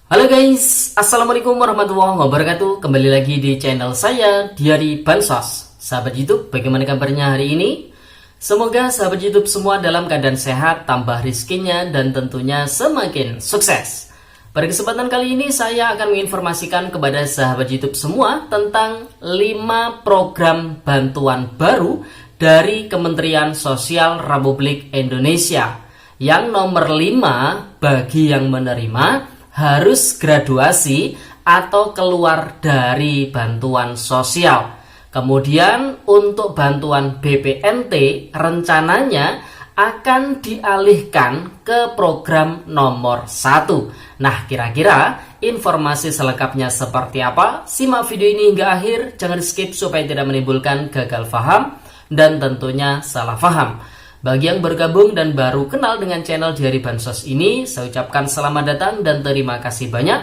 Halo guys, Assalamualaikum warahmatullahi wabarakatuh. Kembali lagi di channel saya, Diari Bansos. Sahabat YouTube, bagaimana kabarnya hari ini? Semoga sahabat YouTube semua dalam keadaan sehat, tambah rizkinya, dan tentunya semakin sukses. Pada kesempatan kali ini saya akan menginformasikan kepada sahabat YouTube semua tentang 5 program bantuan baru dari Kementerian Sosial Republik Indonesia. Yang nomor 5, bagi yang menerima harus graduasi atau keluar dari bantuan sosial. Kemudian untuk bantuan BPNT rencananya akan dialihkan ke program nomor 1. Nah, kira-kira informasi selengkapnya seperti apa? Simak video ini hingga akhir, jangan skip supaya tidak menimbulkan gagal paham dan tentunya salah paham. Bagi yang bergabung dan baru kenal dengan channel Diari Bansos ini, saya ucapkan selamat datang dan terima kasih banyak.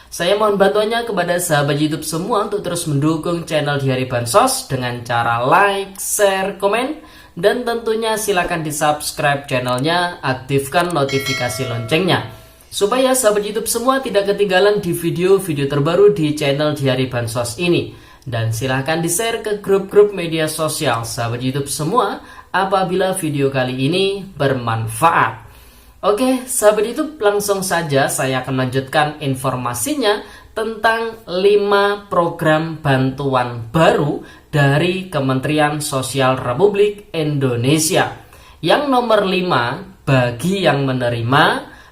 Saya mohon bantuannya kepada sahabat YouTube semua untuk terus mendukung channel Diari Bansos dengan cara like, share, komen, dan tentunya silakan di subscribe channelnya, aktifkan notifikasi loncengnya, supaya sahabat YouTube semua tidak ketinggalan di video-video terbaru di channel Diari Bansos ini. Dan silahkan di-share ke grup-grup media sosial sahabat YouTube semua apabila video kali ini bermanfaat. Oke, sahabat YouTube, langsung saja saya akan melanjutkan informasinya tentang 5 program bantuan baru dari Kementerian Sosial Republik Indonesia. Yang nomor 5, bagi yang menerima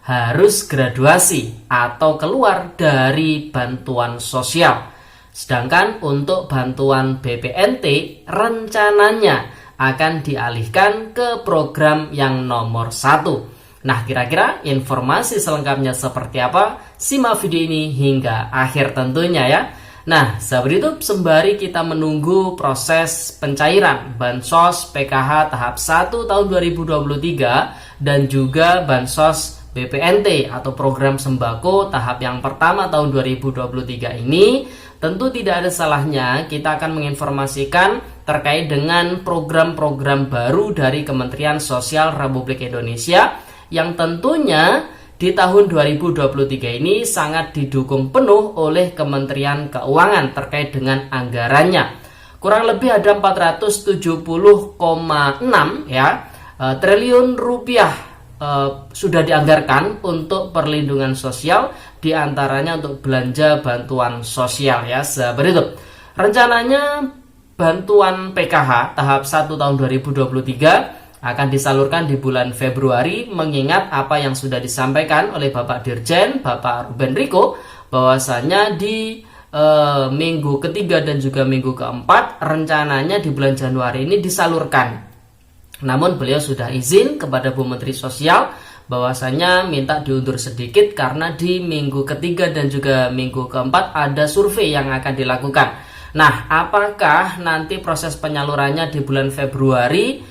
harus graduasi atau keluar dari bantuan sosial. Sedangkan untuk bantuan BPNT rencananya akan dialihkan ke program yang nomor 1. Nah, kira-kira informasi selengkapnya seperti apa? Simak video ini hingga akhir tentunya ya. Nah, sahabat YouTube, sembari kita menunggu proses pencairan Bansos PKH tahap 1 tahun 2023 dan juga Bansos BPNT atau program sembako tahap yang pertama tahun 2023 ini, tentu tidak ada salahnya kita akan menginformasikan terkait dengan program-program baru dari Kementerian Sosial Republik Indonesia yang tentunya di tahun 2023 ini sangat didukung penuh oleh Kementerian Keuangan terkait dengan anggarannya. Kurang lebih ada 470,6 triliun rupiah sudah dianggarkan untuk perlindungan sosial, diantaranya untuk belanja bantuan sosial ya sahabat YouTube. Rencananya bantuan PKH tahap 1 tahun 2023 akan disalurkan di bulan Februari, mengingat apa yang sudah disampaikan oleh Bapak Dirjen, Bapak Ruben Riko, bahwasanya di minggu ketiga dan juga minggu keempat rencananya di bulan Januari ini disalurkan. Namun beliau sudah izin kepada Bu Menteri Sosial bahwasanya minta diundur sedikit karena di minggu ketiga dan juga minggu keempat ada survei yang akan dilakukan. Nah, apakah nanti proses penyalurannya di bulan Februari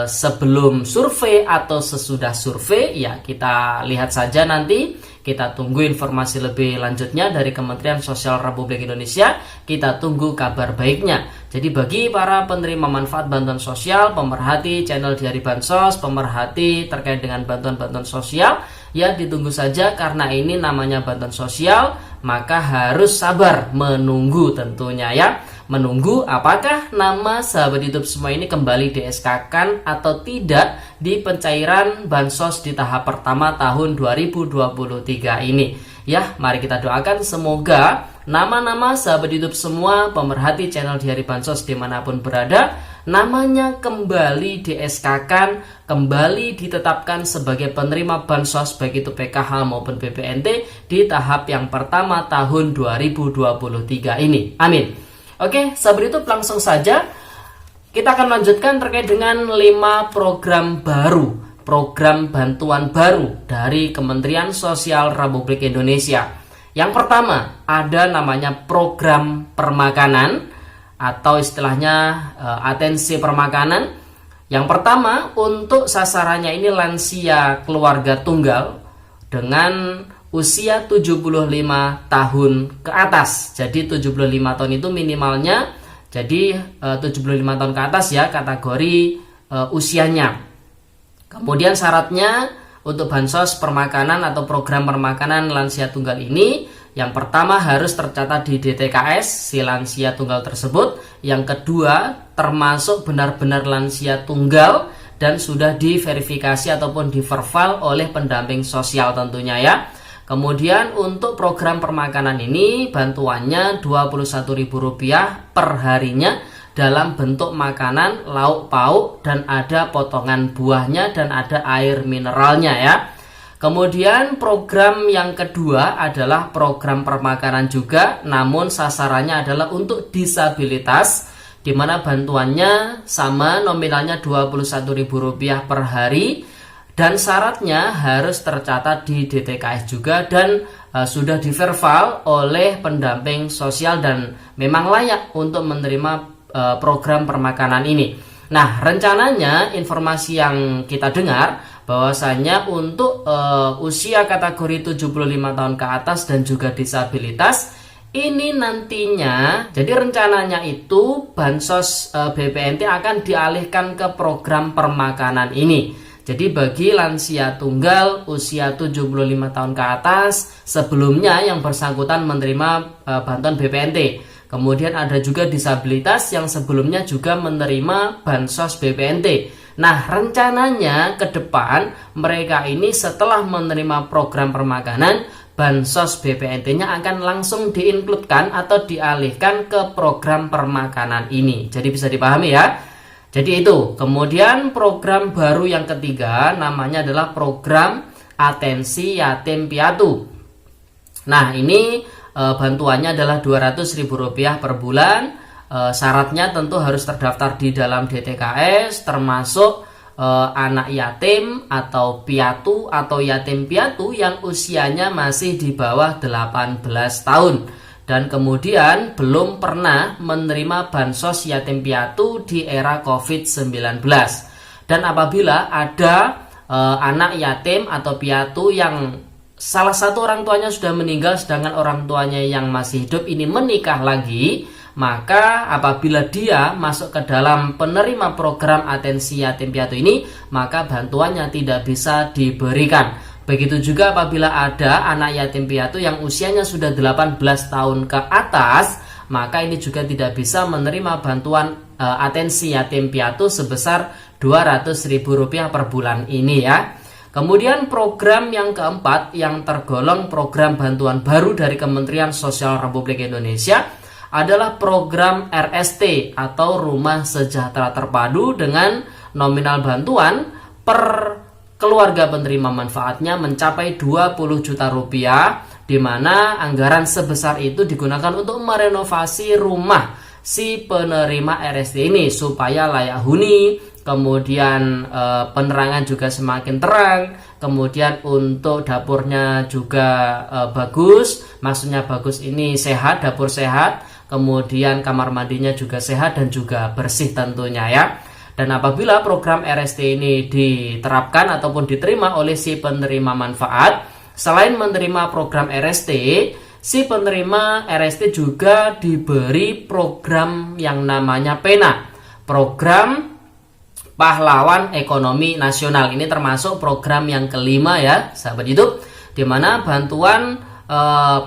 sebelum survei atau sesudah survei? Ya, kita lihat saja nanti. Kita tunggu informasi lebih lanjutnya dari Kementerian Sosial Republik Indonesia. Kita tunggu kabar baiknya. Jadi bagi para penerima manfaat bantuan sosial, pemerhati channel Diari Bansos, pemerhati terkait dengan bantuan-bantuan sosial, ya ditunggu saja karena ini namanya bantuan sosial, maka harus sabar menunggu tentunya ya. Menunggu apakah nama sahabat YouTube semua ini kembali di SK-kan atau tidak di pencairan bansos di tahap pertama tahun 2023 ini. Ya, mari kita doakan semoga nama-nama sahabat YouTube semua, pemerhati channel Diari Bansos dimanapun berada, namanya kembali di SK-kan, kembali ditetapkan sebagai penerima bansos baik itu PKH maupun BPNT di tahap yang pertama tahun 2023 ini. Amin. Oke, sahabat YouTube, langsung saja kita akan lanjutkan terkait dengan 5 program baru, program bantuan baru dari Kementerian Sosial Republik Indonesia. Yang pertama ada namanya program permakanan atau istilahnya atensi permakanan. Yang pertama untuk sasarannya ini lansia keluarga tunggal dengan usia 75 tahun ke atas. Jadi 75 tahun itu minimalnya, jadi 75 tahun ke atas ya kategori usianya. Kemudian syaratnya untuk bansos permakanan atau program permakanan lansia tunggal ini, yang pertama harus tercatat di DTKS si lansia tunggal tersebut. Yang kedua, termasuk benar-benar lansia tunggal dan sudah diverifikasi ataupun diverval oleh pendamping sosial tentunya ya. Kemudian untuk program permakanan ini bantuannya Rp21.000 per harinya dalam bentuk makanan, lauk pauk, dan ada potongan buahnya dan ada air mineralnya ya. Kemudian program yang kedua adalah program permakanan juga, namun sasarannya adalah untuk disabilitas, di mana bantuannya sama, nominalnya Rp21.000 per hari, dan syaratnya harus tercatat di DTKS juga dan sudah diverval oleh pendamping sosial dan memang layak untuk menerima program permakanan ini. Nah, rencananya informasi yang kita dengar bahwasanya untuk usia kategori 75 tahun ke atas dan juga disabilitas ini nantinya, jadi rencananya itu bansos BPNT akan dialihkan ke program permakanan ini. Jadi bagi lansia tunggal usia 75 tahun ke atas, sebelumnya yang bersangkutan menerima bantuan BPNT. Kemudian ada juga disabilitas yang sebelumnya juga menerima bansos BPNT. Nah, rencananya ke depan mereka ini setelah menerima program permakanan, bansos BPNT-nya akan langsung diinkludkan atau dialihkan ke program permakanan ini. Jadi bisa dipahami ya. Jadi itu. Kemudian program baru yang ketiga namanya adalah program Atensi Yatim Piatu. Nah, ini bantuannya adalah Rp200.000 per bulan. Syaratnya tentu harus terdaftar di dalam DTKS, termasuk anak yatim atau piatu atau yatim piatu yang usianya masih di bawah 18 tahun dan kemudian belum pernah menerima bansos yatim piatu di era COVID-19. Dan apabila ada anak yatim atau piatu yang salah satu orang tuanya sudah meninggal sedangkan orang tuanya yang masih hidup ini menikah lagi, maka apabila dia masuk ke dalam penerima program Atensi Yatim Piatu ini, maka bantuannya tidak bisa diberikan. Begitu juga apabila ada anak yatim piatu yang usianya sudah 18 tahun ke atas, maka ini juga tidak bisa menerima bantuan Atensi Yatim Piatu sebesar Rp200.000 per bulan ini ya. Kemudian program yang keempat yang tergolong program bantuan baru dari Kementerian Sosial Republik Indonesia adalah program RST atau Rumah Sejahtera Terpadu dengan nominal bantuan per keluarga penerima manfaatnya mencapai Rp20 juta, di mana anggaran sebesar itu digunakan untuk merenovasi rumah si penerima RST ini supaya layak huni, kemudian penerangan juga semakin terang, kemudian untuk dapurnya juga bagus, maksudnya bagus ini sehat, dapur sehat, kemudian kamar mandinya juga sehat dan juga bersih tentunya ya. Dan apabila program RST ini diterapkan ataupun diterima oleh si penerima manfaat, selain menerima program RST, si penerima RST juga diberi program yang namanya PENA, program Pahlawan Ekonomi Nasional. Ini termasuk program yang kelima ya, sahabat YouTube, di mana bantuan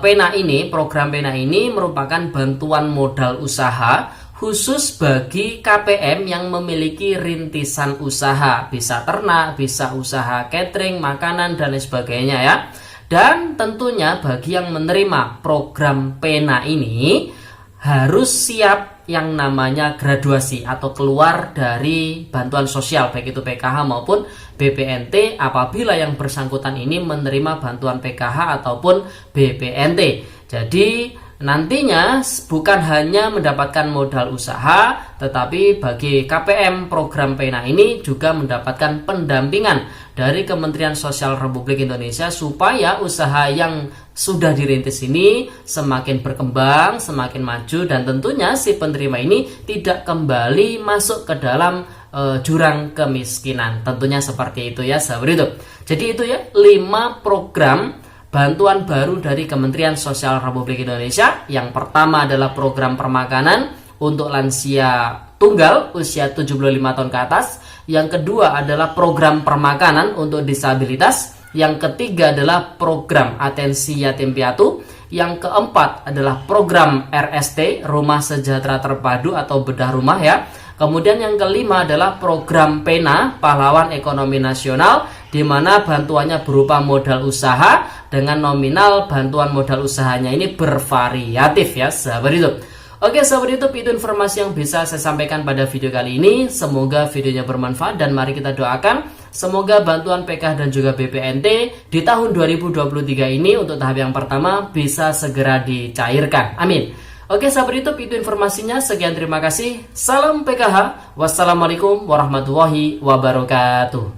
PENA ini, program PENA ini merupakan bantuan modal usaha khusus bagi KPM yang memiliki rintisan usaha, bisa ternak, bisa usaha catering, makanan dan lain sebagainya ya. Dan tentunya bagi yang menerima program PENA ini harus siap yang namanya graduasi atau keluar dari bantuan sosial baik itu PKH maupun BPNT apabila yang bersangkutan ini menerima bantuan PKH ataupun BPNT. Jadi nantinya bukan hanya mendapatkan modal usaha, tetapi bagi KPM program PENA ini juga mendapatkan pendampingan dari Kementerian Sosial Republik Indonesia supaya usaha yang sudah dirintis ini semakin berkembang, semakin maju, dan tentunya si penerima ini tidak kembali masuk ke dalam jurang kemiskinan. Tentunya seperti itu ya sahabat YouTube. Jadi itu ya 5 program bantuan baru dari Kementerian Sosial Republik Indonesia. Yang pertama adalah program permakanan untuk lansia tunggal usia 75 tahun ke atas. Yang kedua adalah program permakanan untuk disabilitas. Yang ketiga adalah program atensi yatim piatu. Yang keempat adalah program RST, Rumah Sejahtera Terpadu atau bedah rumah ya. Kemudian yang kelima adalah program PENA, Pahlawan Ekonomi Nasional, di mana bantuannya berupa modal usaha dengan nominal bantuan modal usahanya ini bervariatif ya sahabat YouTube. Oke sahabat YouTube, itu informasi yang bisa saya sampaikan pada video kali ini. Semoga videonya bermanfaat dan mari kita doakan semoga bantuan PK dan juga BPNT di tahun 2023 ini untuk tahap yang pertama bisa segera dicairkan. Amin. Oke sahabat YouTube, itu informasinya. Sekian, terima kasih. Salam PKH. Wassalamualaikum warahmatullahi wabarakatuh.